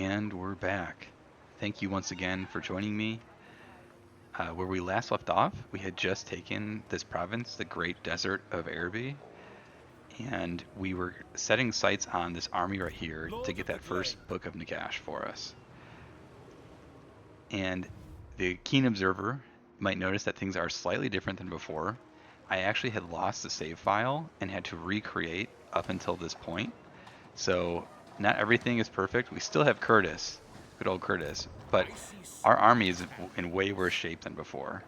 And we're back. Thank you once again for joining me. Where we last left off, we had just taken this province, the Great Desert of Araby, and we were setting sights on this army right here to get that first Book of Nagash for us. And the keen observer might notice that things are slightly different than before. I actually had lost the save file and had to recreate up until this point. So not everything is perfect. We still have Curtis, good old Curtis, but our army is in way worse shape than before.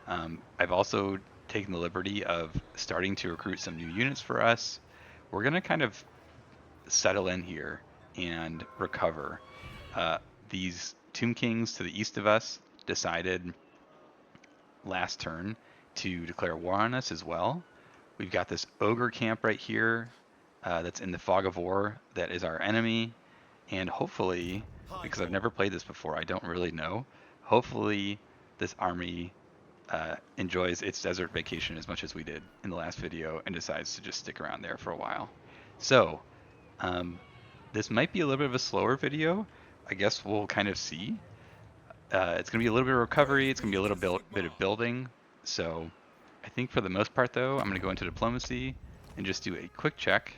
I've also taken the liberty of starting to recruit some new units for us. We're going to kind of settle in here and recover. These Tomb Kings to the east of us decided last turn to declare war on us as well. We've got this ogre camp right here that's in the fog of war that is our enemy, and hopefully, because I've never played this before, I don't really know, hopefully this army enjoys its desert vacation as much as we did in the last video and decides to just stick around there for a while. So this might be a little bit of a slower video. I guess we'll kind of see. It's going to be a little bit of recovery. It's going to be a little bit of building. So I think for the most part, though, I'm going to go into diplomacy and just do a quick check.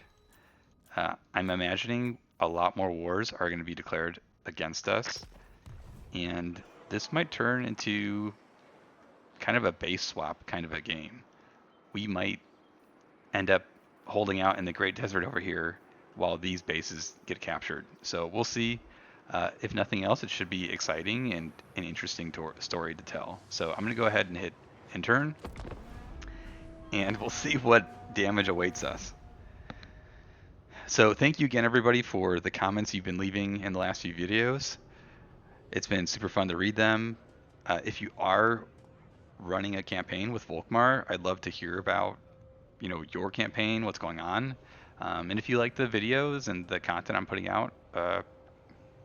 I'm imagining a lot more wars are going to be declared against us. And this might turn into kind of a base swap kind of a game. We might end up holding out in the Great Desert over here while these bases get captured. So we'll see. If nothing else, it should be exciting and an interesting story to tell. So I'm going to go ahead and hit intern, and we'll see what damage awaits us. So thank you again, everybody, for the comments you've been leaving in the last few videos. It's been super fun to read them. If you are running a campaign with Volkmar, I'd love to hear about, your campaign, what's going on. And if you like the videos and the content I'm putting out,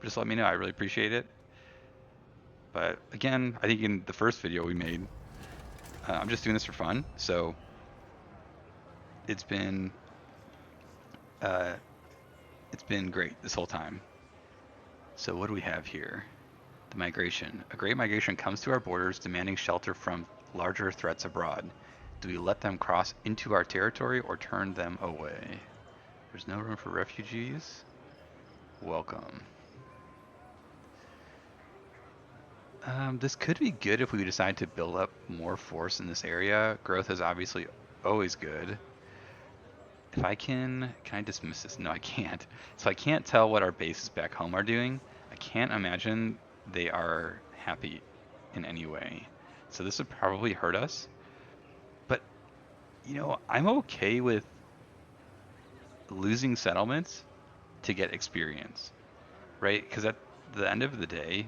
just let me know. I really appreciate it. But again, I think in the first video we made, I'm just doing this for fun. So it's been great this whole time. So what do we have here? The migration. A great migration comes to our borders demanding shelter from larger threats abroad. Do we let them cross into our territory or turn them away? There's no room for refugees. Welcome. This could be good if we decide to build up more force in this area. Growth is obviously always good. If can I dismiss this? No, I can't. So I can't tell what our bases back home are doing. I can't imagine they are happy in any way. So this would probably hurt us. But, I'm okay with losing settlements to get experience, right? Because at the end of the day,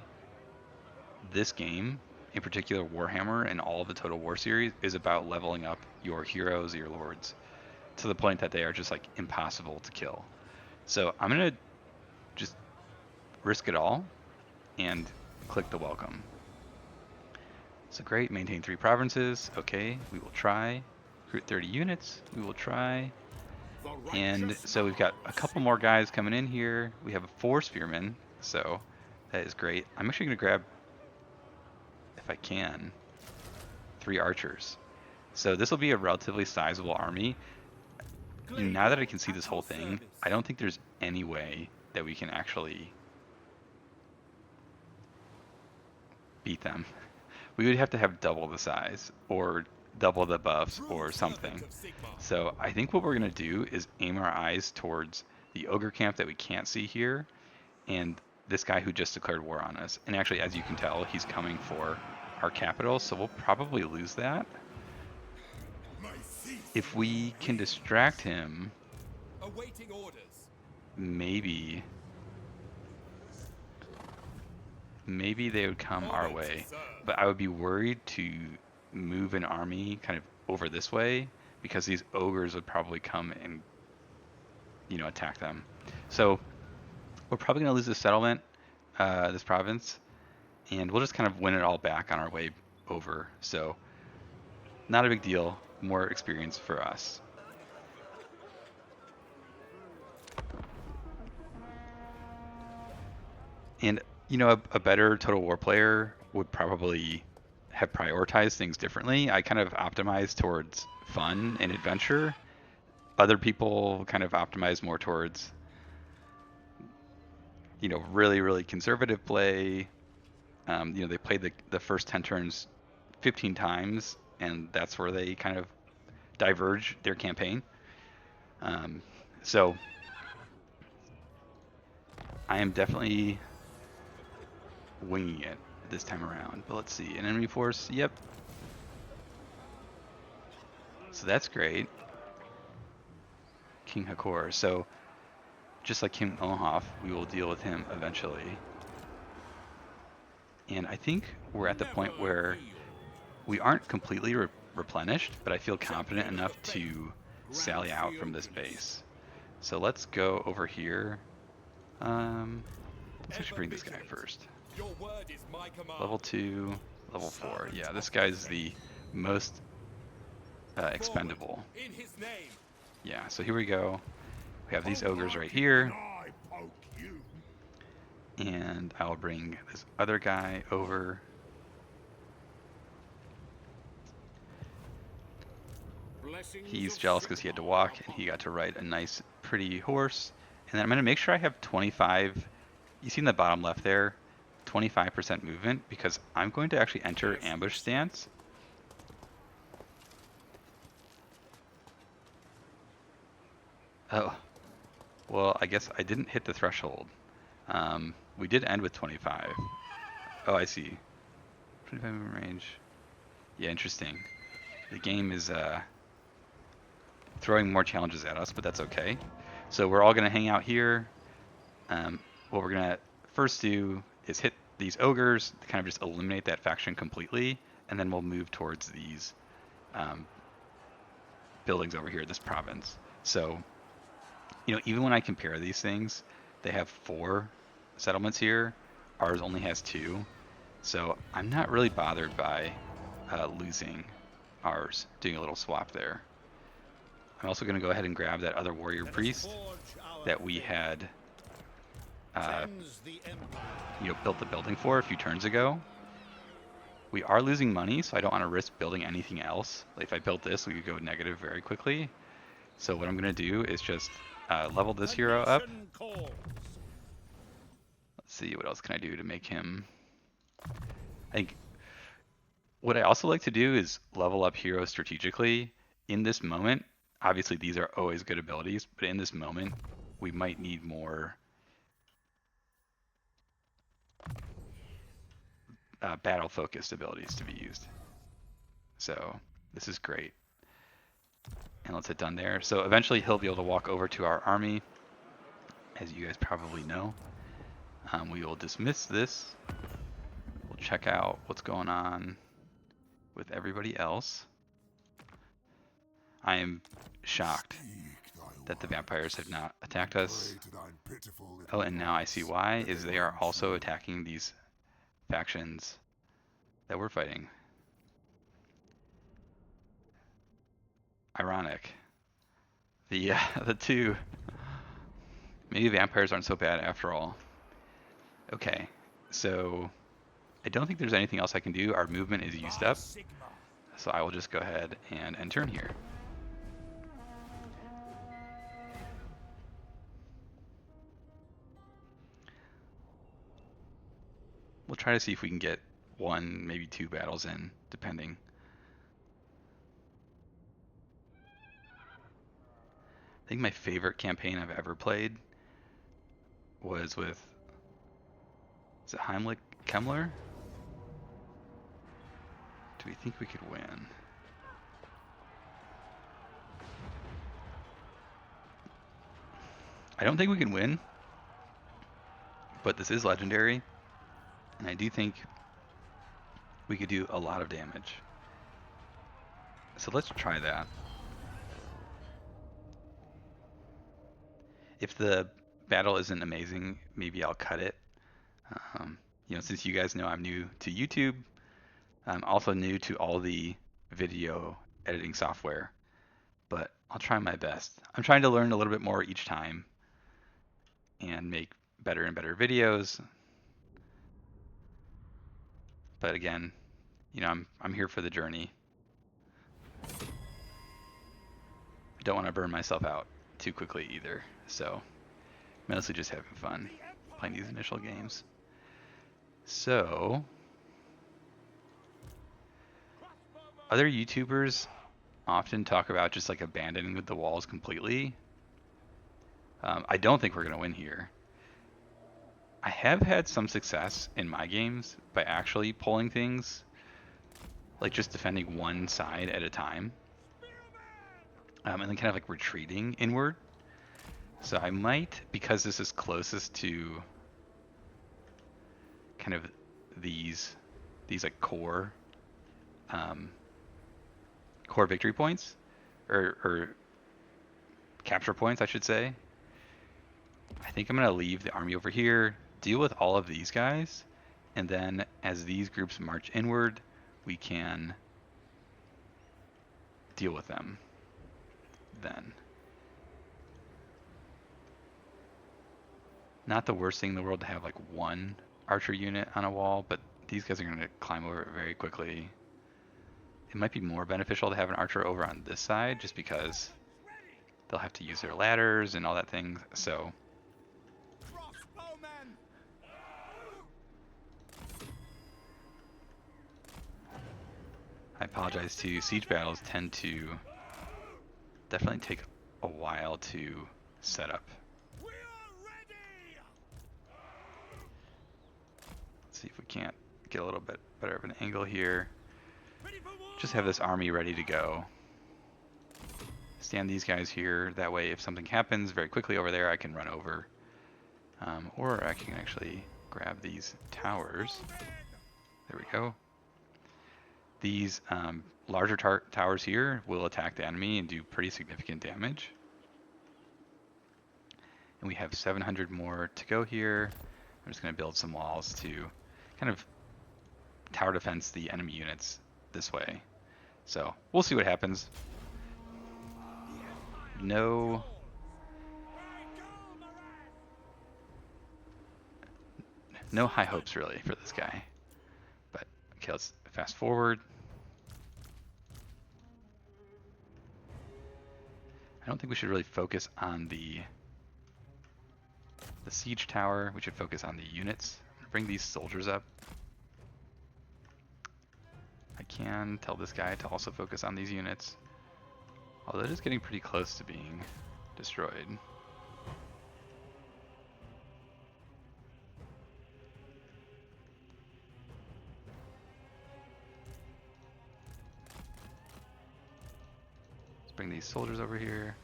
this game, in particular Warhammer and all of the Total War series, is about leveling up your heroes, your lords, to the point that they are just like impossible to kill. So I'm going to just risk it all and click the welcome. So great, maintain 3 provinces. Okay, we will try. Recruit 30 units. We will try. And so we've got a couple more guys coming in here. We have 4 spearmen, so that is great. I'm actually going to grab, if I can, 3 archers. So this will be a relatively sizable army. Now that I can see this whole thing, I don't think there's any way that we can actually beat them. We would have to have double the size or double the buffs or something. So I think what we're going to do is aim our eyes towards the ogre camp that we can't see here and this guy who just declared war on us. And actually, as you can tell, he's coming for our capital, so we'll probably lose that. If we can distract him, maybe they would come our way. But I would be worried to move an army kind of over this way because these ogres would probably come and, attack them. So we're probably going to lose this settlement, this province, and we'll just kind of win it all back on our way over. So not a big deal. More experience for us. And you know, a better Total War player would probably have prioritized things differently. I kind of optimized towards fun and adventure. Other people kind of optimize more towards, you know, really, really conservative play. You know, they played the first 10 turns 15 times, and that's where they kind of diverge their campaign. So I am definitely winging it this time around. But let's see, an enemy force. Yep. So that's great. King Hakor. So just like King Olhoff, we will deal with him eventually. And I think we're at the point where we aren't completely replenished, but I feel confident enough to sally out from this base. So let's go over here. Let's actually bring this guy first. Level 2, level 4. Yeah, this guy's the most expendable. Yeah, so here we go. We have these ogres right here. And I'll bring this other guy over. He's jealous because he had to walk and he got to ride a nice, pretty horse. And then I'm going to make sure I have 25. You see in the bottom left there, 25% movement, because I'm going to actually enter ambush stance. Oh, well, I guess I didn't hit the threshold. We did end with 25. Oh, I see. 25 movement range. Yeah, interesting. The game is throwing more challenges at us, but that's okay. So we're all going to hang out here. What we're going to first do is hit these ogres to kind of just eliminate that faction completely, and then we'll move towards these buildings over here, this province. So, you know, even when I compare these things, they have 4 settlements here. Ours only has 2. So I'm not really bothered by losing ours, doing a little swap there. I'm also going to go ahead and grab that other warrior priest that we had you know, built the building for a few turns ago. We are losing money, so I don't want to risk building anything else. Like if I built this, we could go negative very quickly. So what I'm going to do is just level this hero up. Let's see, what else can I do to make him... I think what I also like to do is level up heroes strategically. In this moment, obviously these are always good abilities, but in this moment, we might need more battle-focused abilities to be used. So this is great. And let's hit done there. So eventually he'll be able to walk over to our army, as you guys probably know. We will dismiss this. We'll check out what's going on with everybody else. I am shocked that the vampires have not attacked us. Oh, and now I see why, is they are also attacking these factions that we're fighting. Ironic. The 2. Maybe vampires aren't so bad after all. Okay, so I don't think there's anything else I can do. Our movement is used up. So I will just go ahead and end turn here. We'll try to see if we can get 1, maybe 2 battles in, depending. I think my favorite campaign I've ever played was with, is it Heimlich Kemmler? Do we think we could win? I don't think we can win, but this is legendary, and I do think we could do a lot of damage. So let's try that. If the battle isn't amazing, maybe I'll cut it. You know, since you guys know I'm new to YouTube, I'm also new to all the video editing software, but I'll try my best. I'm trying to learn a little bit more each time and make better and better videos. But again, you know, I'm here for the journey. I don't want to burn myself out too quickly either. So mostly just having fun playing these initial games. So other YouTubers often talk about just like abandoning the walls completely. I don't think we're going to win here. I have had some success in my games by actually pulling things, like just defending one side at a time, and then kind of like retreating inward. So I might, because this is closest to kind of these like core victory points, or capture points, I should say. I think I'm going to leave the army over here, deal with all of these guys, and then as these groups march inward, we can deal with them then. Not the worst thing in the world to have like one archer unit on a wall, but these guys are going to climb over it very quickly. It might be more beneficial to have an archer over on this side just because they'll have to use their ladders and all that thing. So I apologize too. Siege battles tend to definitely take a while to set up. Let's see if we can't get a little bit better of an angle here. Just have this army ready to go. Stand these guys here. That way if something happens very quickly over there, I can run over. Or I can actually grab these towers. There we go. These larger towers here will attack the enemy and do pretty significant damage. And we have 700 more to go here. I'm just going to build some walls to kind of tower defense the enemy units this way. So we'll see what happens. No high hopes really for this guy. But okay, let's fast forward. I don't think we should really focus on the siege tower. We should focus on the units. Bring these soldiers up. I can tell this guy to also focus on these units. Although it is getting pretty close to being destroyed. Let's bring these soldiers over here.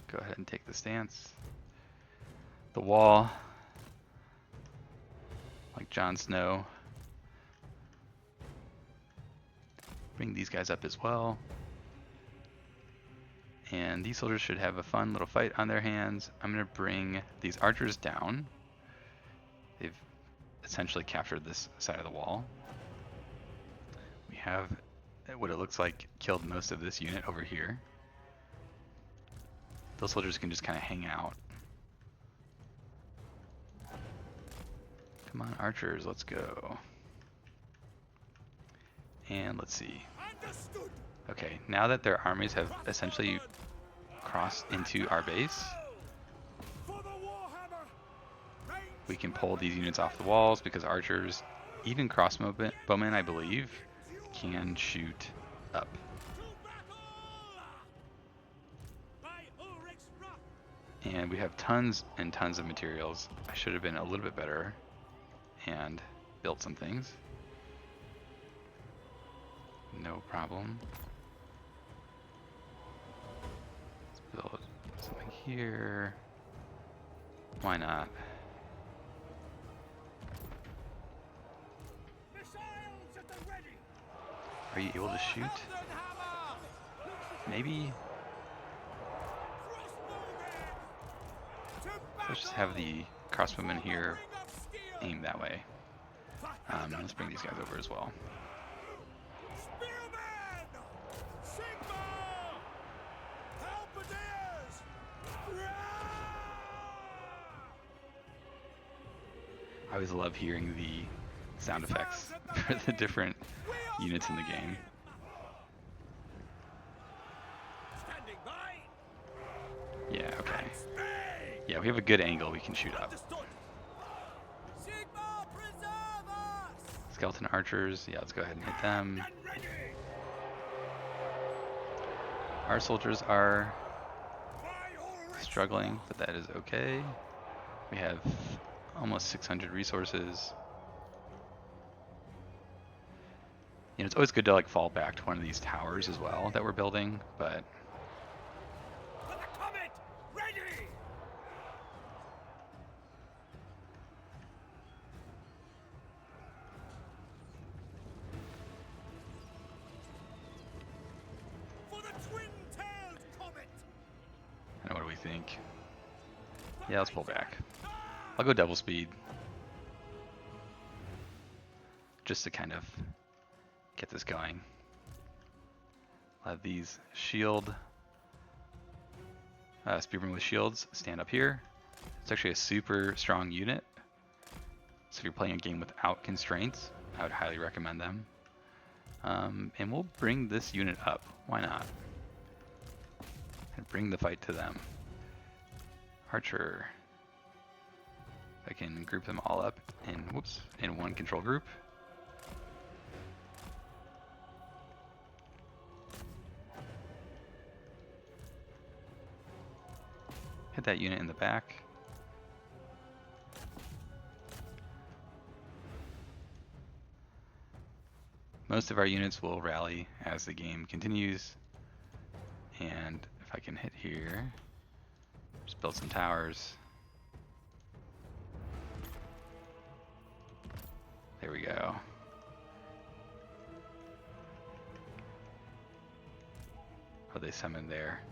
Go ahead and take the stance. The wall, like Jon Snow. Bring these guys up as well. And these soldiers should have a fun little fight on their hands. I'm going to bring these archers down. They've essentially captured this side of the wall. We have what it looks like killed most of this unit over here. Those soldiers can just kind of hang out. Come on, archers, let's go. And let's see. Okay, now that their armies have essentially crossed into our base, we can pull these units off the walls because archers, even crossbowmen, I believe, can shoot up. And we have tons and tons of materials. I should have been a little bit better and built some things. No problem. Let's build something here. Why not? Are you able to shoot? Maybe? Let's just have the crossbowmen here aim that way. Let's bring these guys over as well. I always love hearing the sound effects for the different units in the game. Yeah, okay. Yeah, we have a good angle we can shoot up. Skeleton archers, yeah, let's go ahead and hit them. Our soldiers are struggling, but that is okay. We have almost 600 resources. You know, it's always good to like fall back to one of these towers as well that we're building, but I know, what do we think? Yeah, let's pull back. I'll go double speed. Just to kind of get this going. I'll have these shield, spearmen with shields stand up here. It's actually a super strong unit. So if you're playing a game without constraints, I would highly recommend them. And we'll bring this unit up. Why not? And bring the fight to them. Archer. I can group them all up in one control group. Hit that unit in the back. Most of our units will rally as the game continues. And if I can hit here, just build some towers. There we go. Oh, they summoned there.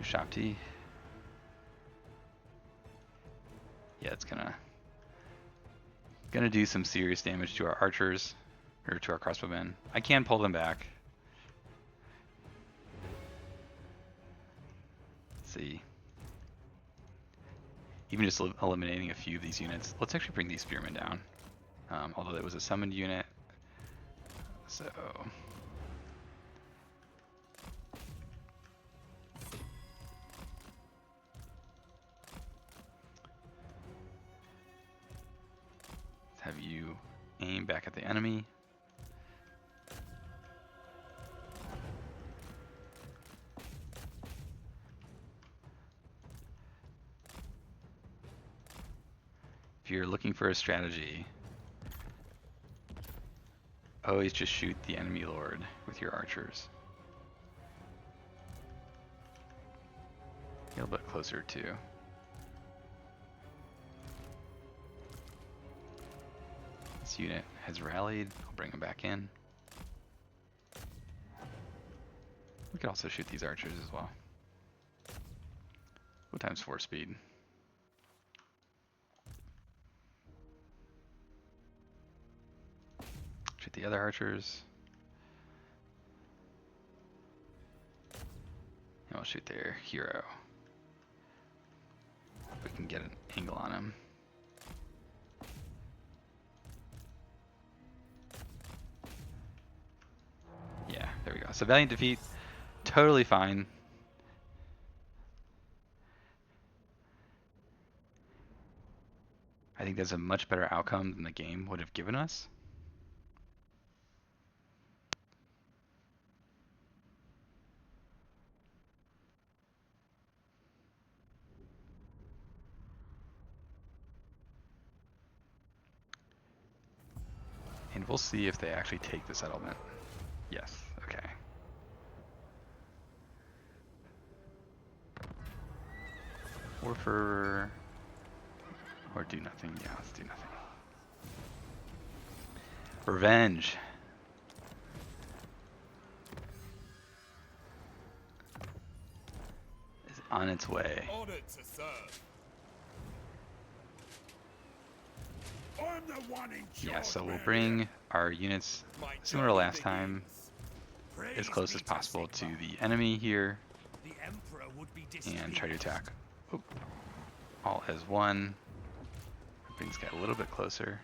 Shopti. Yeah, it's gonna do some serious damage to our archers, or to our crossbowmen. I can pull them back. Let's see. Even just eliminating a few of these units. Let's actually bring these spearmen down. Although it was a summoned unit. So have you aim back at the enemy. If you're looking for a strategy, always just shoot the enemy lord with your archers. Get a little bit closer too. This unit has rallied. I'll bring them back in. We could also shoot these archers as well. What times 4 speed? Shoot the other archers. And we'll shoot their hero. If we can get an angle on him. Yeah, there we go. So valiant defeat, totally fine. I think that's a much better outcome than the game would have given us. And we'll see if they actually take the settlement. Yes, okay. War fervor, or do nothing. Yeah, let's do nothing. Revenge. Is on its way. Honored to serve. I'm the one in charge. Yeah, so we'll bring our units similar to last time, as close as possible to the enemy here, and try to attack. Oh. All as one. things get a little bit closer.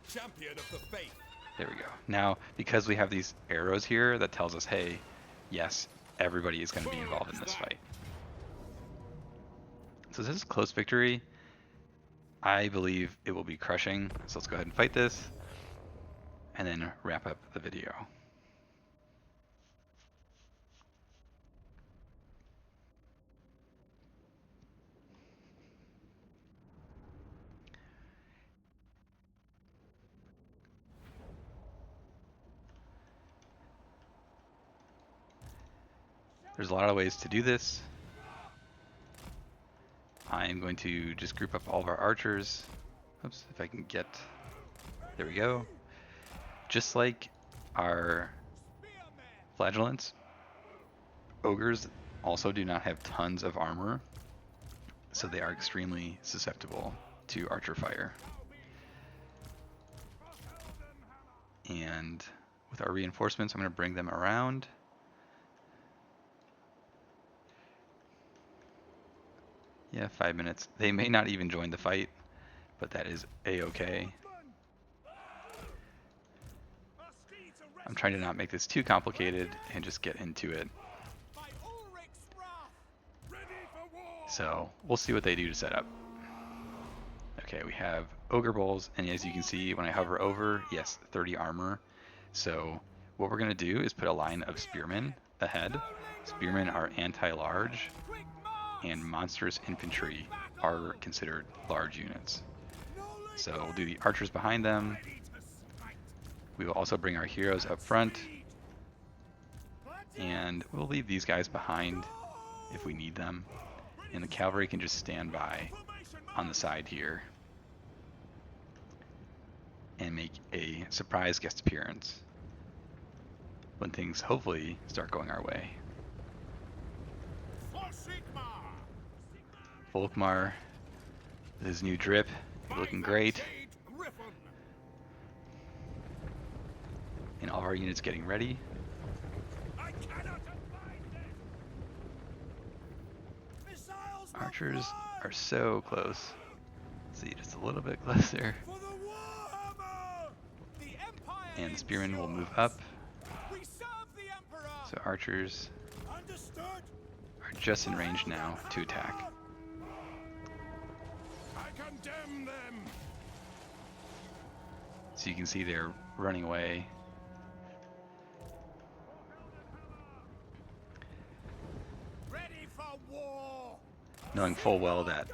Champion of the faith. There we go. Now, because we have these arrows here, that tells us, hey, yes, everybody is going to be involved in this fight. So this is a close victory. I believe it will be crushing. So let's go ahead and fight this and then wrap up the video. There's a lot of ways to do this. I am going to just group up all of our archers. Oops, if I can get, there we go. Just like our flagellants, ogres also do not have tons of armor, so they are extremely susceptible to archer fire. And with our reinforcements, I'm going to bring them around. Yeah, 5 minutes. They may not even join the fight, but that is a-okay. I'm trying to not make this too complicated and just get into it. So we'll see what they do to set up. Okay, we have ogre bowls, and as you can see, when I hover over, yes, 30 armor. So what we're going to do is put a line of spearmen ahead. Spearmen are anti-large, and monstrous infantry are considered large units. So we'll do the archers behind them. We will also bring our heroes up front, and we'll leave these guys behind if we need them. And the cavalry can just stand by on the side here and make a surprise guest appearance when things hopefully start going our way. Volkmar, his new drip, looking great. And all of our units getting ready. Archers are so close. Let's see, just a little bit closer. And the spearmen will move up. So archers are just in range now to attack. So you can see they're running away. Knowing full well that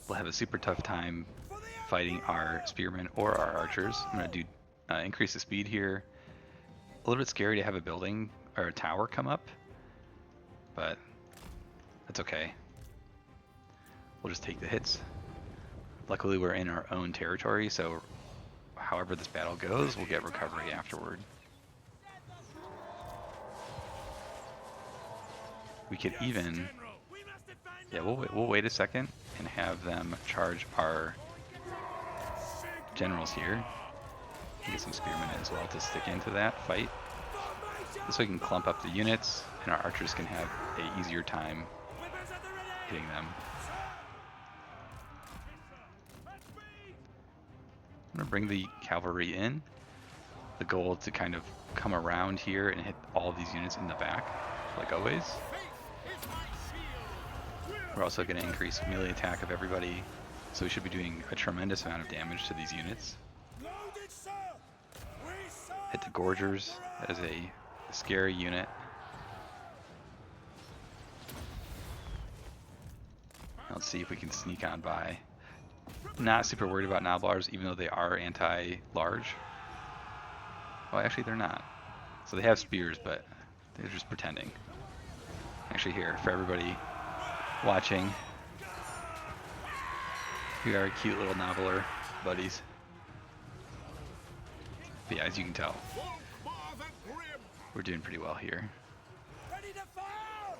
we'll have a super tough time fighting our spearmen or our archers. I'm going to do increase the speed here. A little bit scary to have a building or a tower come up, but that's okay. We'll just take the hits. Luckily we're in our own territory, so however this battle goes, we'll get recovery afterward. We could even, yeah, we'll wait a second and have them charge our generals here. Get some spearmen as well to stick into that fight. This way we can clump up the units, and our archers can have an easier time hitting them. I'm going to bring the cavalry in. The goal is to kind of come around here and hit all of these units in the back, like always. We're also going to increase melee attack of everybody, so we should be doing a tremendous amount of damage to these units. Hit the Gorgers as a scary unit. Let's see if we can sneak on by. Not super worried about Noblars, even though they are anti-large. Well, actually they're not. So they have spears, but they're just pretending. Actually here, for everybody watching, we are cute little Nobbler buddies. But yeah, as you can tell, we're doing pretty well here. Ready to fire!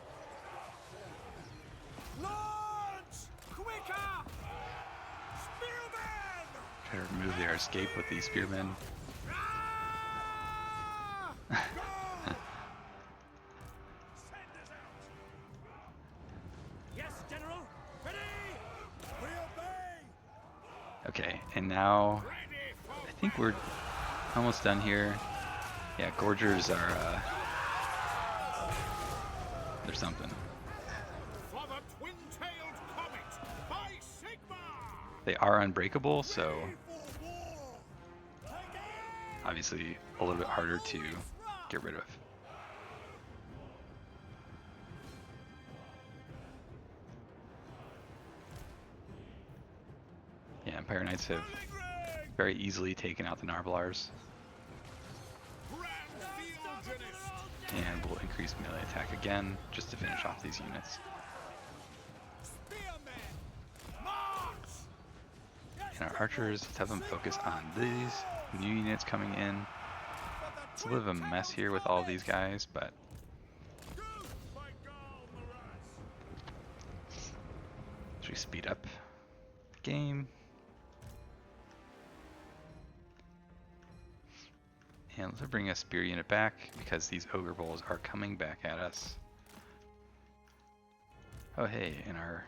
Launch! Quicker! Spearman! Try to remove their escape with these spearmen. Yes, General! Ready! We obey! Okay, and now I think we're almost done here. Yeah, Gorgers are, they're something. For the twin-tailed comet by Sigmar! They are unbreakable, so Ready for war! obviously a little bit harder to get rid of. Yeah, Empire Knights have very easily taken out the Narblars. And we'll increase melee attack again, just to finish off these units. And our archers, let's have them focus on these new units coming in. It's a bit of a mess here with all of these guys, but should we speed up the game? And let's bring a spear unit back because these ogre bowls are coming back at us. Oh hey, and our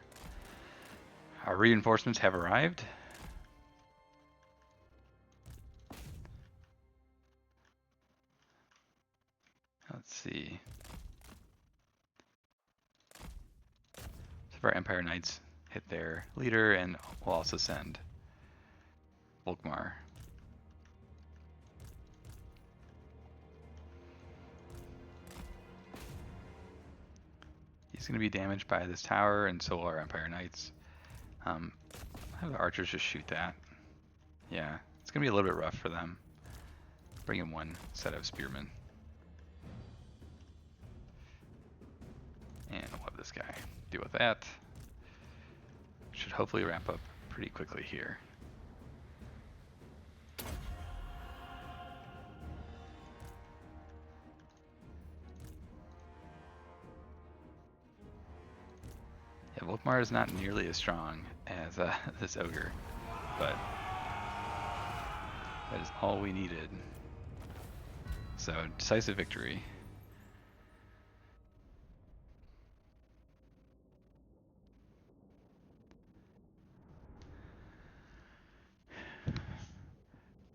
reinforcements have arrived. Let's see. So if our Empire Knights hit their leader, and we'll also send Volkmar. He's going to be damaged by this tower, and so will our Empire Knights. Have the archers just shoot that. Yeah, it's going to be a little bit rough for them. Bring in one set of spearmen. And we'll have this guy deal with that. Should hopefully wrap up pretty quickly here. Yeah, Volkmar is not nearly as strong as this ogre, but that is all we needed. So, decisive victory.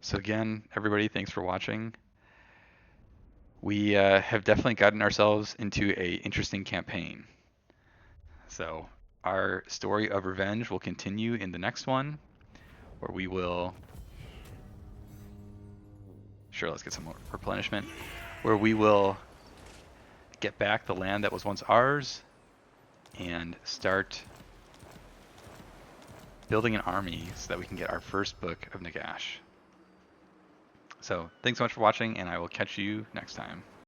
So again, everybody, thanks for watching. We have definitely gotten ourselves into a interesting campaign. So our story of revenge will continue in the next one, where we will... Sure, let's get some more replenishment. Where we will get back the land that was once ours and start building an army so that we can get our first book of Nagash. So thanks so much for watching, and I will catch you next time.